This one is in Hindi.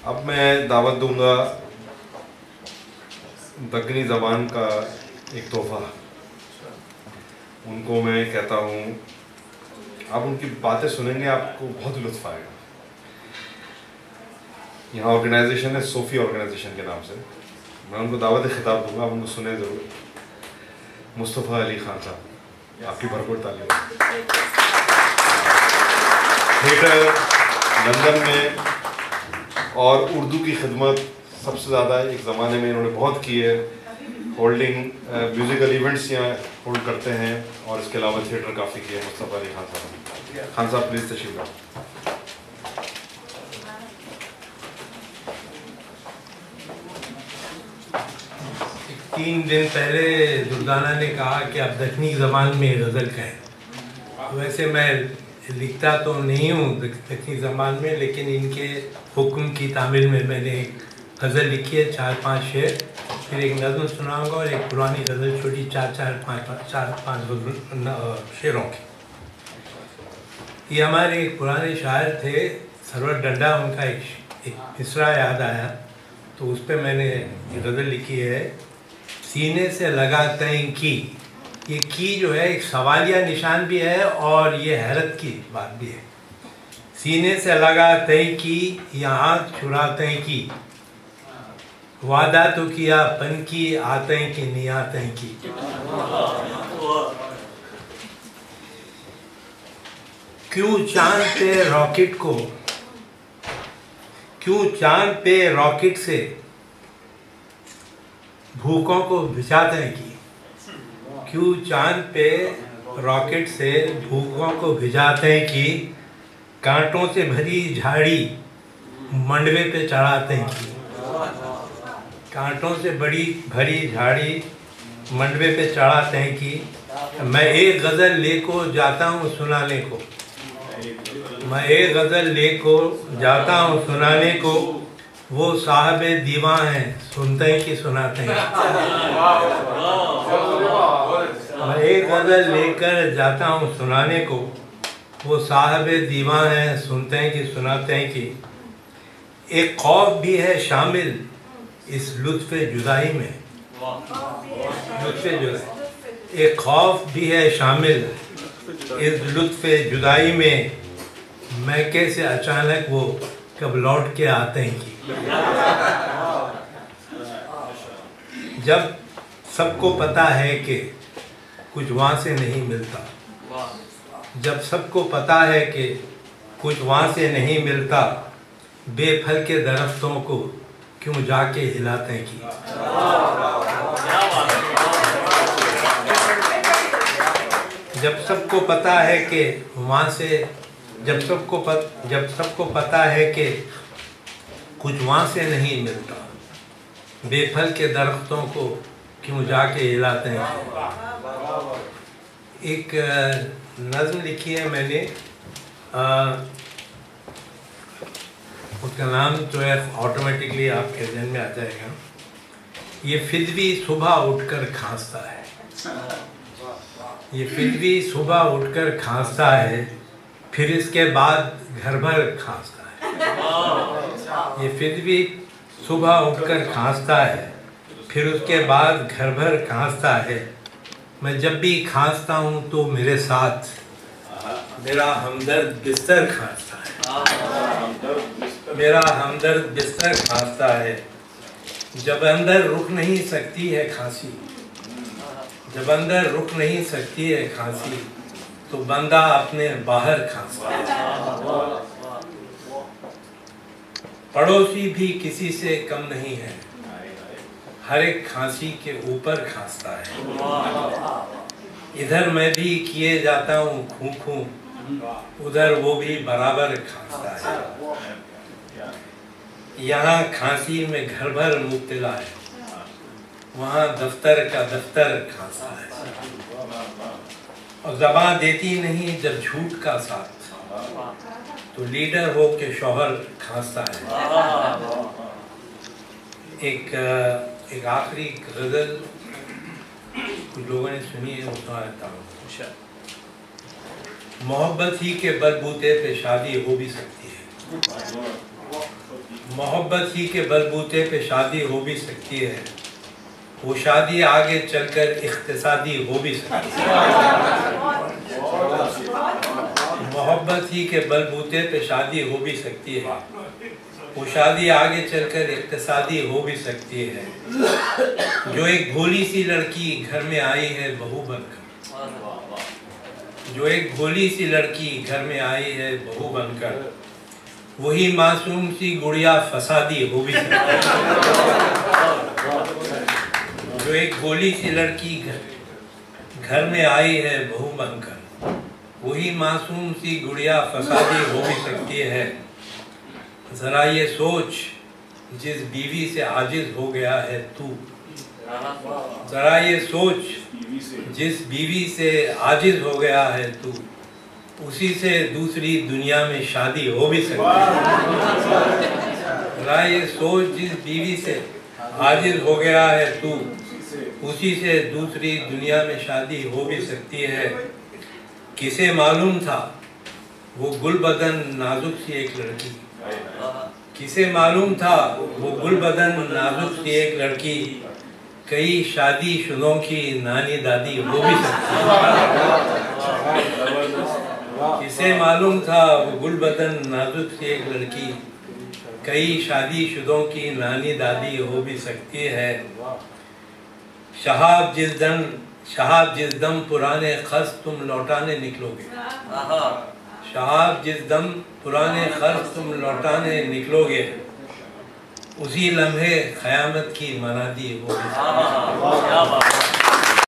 अब मैं दावत दूंगा दक्कनी ज़बान का एक तोहफ़ा। उनको मैं कहता हूँ, आप उनकी बातें सुनेंगे आपको बहुत लुत्फ़ आएगा। यहाँ ऑर्गेनाइजेशन है सोफ़ी ऑर्गेनाइजेशन के नाम से। मैं उनको दावत खिताब दूंगा, आप उनको सुने ज़रूर। मुस्तफ़ा अली खान साहब, आपकी भरपूर तालियों। थिएटर लंदन में और उर्दू की खिदमत सबसे ज़्यादा एक ज़माने में इन्होंने बहुत की है। होल्डिंग म्यूज़िकल इवेंट्स यहाँ होल्ड करते हैं और इसके अलावा थिएटर काफ़ी किया है मुस्तफ़ा अली खान साहब। खान साहब प्लीज़ तशरीफ लाओ। 3 दिन पहले दुर्दाना ने कहा कि आप दक्कनी ज़बान में गज़ल कहें। वैसे मैं लिखता तो नहीं हूँ दक्कनी ज़बान में, लेकिन इनके हुक्म की तामील में मैंने एक गज़ल लिखी है 4-5 शेर, फिर एक नज़्म सुनाऊंगा और एक पुरानी गज़ल छोटी 4-5 शेरों की। ये हमारे एक पुराने शायर थे सरवर डंडा, उनका एक मिसरा याद आया तो उस पर मैंने ये गज़ल लिखी है। सीने से लगा तय की, ये की जो है एक सवालिया निशान भी है और ये हैरत की बात भी है। सीने से लगा तय की, यहाँ छुरा तय की, वादा तो किया पन की, आते की नहीं आते की। क्यों चांद पे रॉकेट को, क्यों चांद पे रॉकेट से भूखों को भिजाते हैं की, क्यों चांद पे रॉकेट से भूखों को भिजाते हैं की, कांटों से भरी झाड़ी मंडवे पे चढ़ाते हैं की, कांटों से बड़ी भरी झाड़ी मंडवे पे चढ़ाते हैं की। मैं एक गज़ल लेको जाता हूँ सुनाने को, मैं एक गज़ल लेको जाता हूँ सुनाने को, वो साहबे दीवान हैं सुनते हैं कि सुनाते हैं। मैं एक गज़ल लेकर जाता हूँ सुनाने को, वो साहबे दीवान हैं सुनते हैं कि सुनाते हैं कि। एक खौफ भी है शामिल इस लुत्फ़े जुदाई में, लुत्फ़े जुदाई, एक खौफ भी है शामिल इस लुत्फ़े जुदाई में, मैं कैसे अचानक वो कब लौट के आते हैं कि। जब सबको पता है कि कुछ वहाँ से नहीं मिलता, जब सबको पता है कि कुछ वहाँ से नहीं मिलता, बेफल के दरख्तों को क्यों जाके हिलाते हैं कि। जब सबको पता है कि वहाँ से, जब सबको पता है कि कुछ वहाँ से नहीं मिलता, बेफल के दरख्तों को क्यों जाके हिलाते हैं। एक नज़्म लिखी है मैंने, उसका नाम जो है ऑटोमेटिकली आपके ज़हन में आ जाएगा। ये फिदवी सुबह उठकर खांसता है, ये फिदवी सुबह उठकर खांसता है, फिर इसके बाद घर भर खांसता है। ये फिदवी सुबह उठकर खांसता है, फिर उसके बाद घर भर खांसता है। मैं जब भी खांसता हूँ तो मेरे साथ मेरा हमदर्द बिस्तर खांसता है, मेरा हमदर्द बिस्तर खांसता है। जब अंदर रुक नहीं सकती है खांसी, जब अंदर रुक नहीं सकती है खांसी, तो बंदा अपने बाहर खांसता है। पड़ोसी भी किसी से कम नहीं है, हर एक खांसी के ऊपर खांसता है। इधर मैं भी किए जाता हूँ खूं खूं, उधर वो भी बराबर खांसता है। यहाँ खांसी में घर भर मुब्तला है, वहाँ दफ्तर का दफ्तर खांसता है। और ज़बान देती नहीं जब झूठ का साथ, तो लीडर हो के शौहर खांसता है। एक आखिरी गज़ल कुछ लोगों ने सुनी है, वो सुना देता हूँ। मोहब्बत ही के बलबूते पे शादी हो भी सकती है, मोहब्बत ही के बलबूते पे शादी हो भी सकती है, वो शादी आगे चलकर इख्तिसादी हो भी सकती है। मोहब्बत ही के बलबूते पे शादी हो भी सकती है, वो शादी आगे चलकर इख्तिसादी हो भी सकती है। जो एक भोली सी लड़की घर में आई है बहू बनकर, जो एक भोली सी लड़की घर में आई है बहू बनकर, वही मासूम सी गुड़िया फसादी हो भी सकती है। जो एक भोली सी लड़की घर में आई है बहू बनकर, वही मासूम सी गुड़िया फसादी हो भी सकती है। जरा ये सोच जिस बीवी से आजिज हो गया है तू, जरा ये सोच जिस बीवी से आजिज हो गया है तू, उसी से दूसरी दुनिया में शादी हो भी सकती है। जरा ये सोच जिस बीवी से आजिज हो गया है तू, उसी से दूसरी दुनिया में शादी हो भी सकती है। किसे मालूम था वो गुलबदन नाजुक सी एक लड़की, किसे मालूम था वो गुलबदन नाजुक सी एक लड़की कई शादीशुदों की नानी दादी हो भी सकती है। किसे मालूम था वो गुलबदन नाजुक सी एक लड़की कई शादीशुदों की नानी दादी हो भी सकती है। शहाब जिस दम पुराने खर्च तुम लौटाने निकलोगे, शहाब जिस दम पुराने खर्च तुम लौटाने निकलोगे, उसी लम्हे क़यामत की मनादी हो भी सकती है।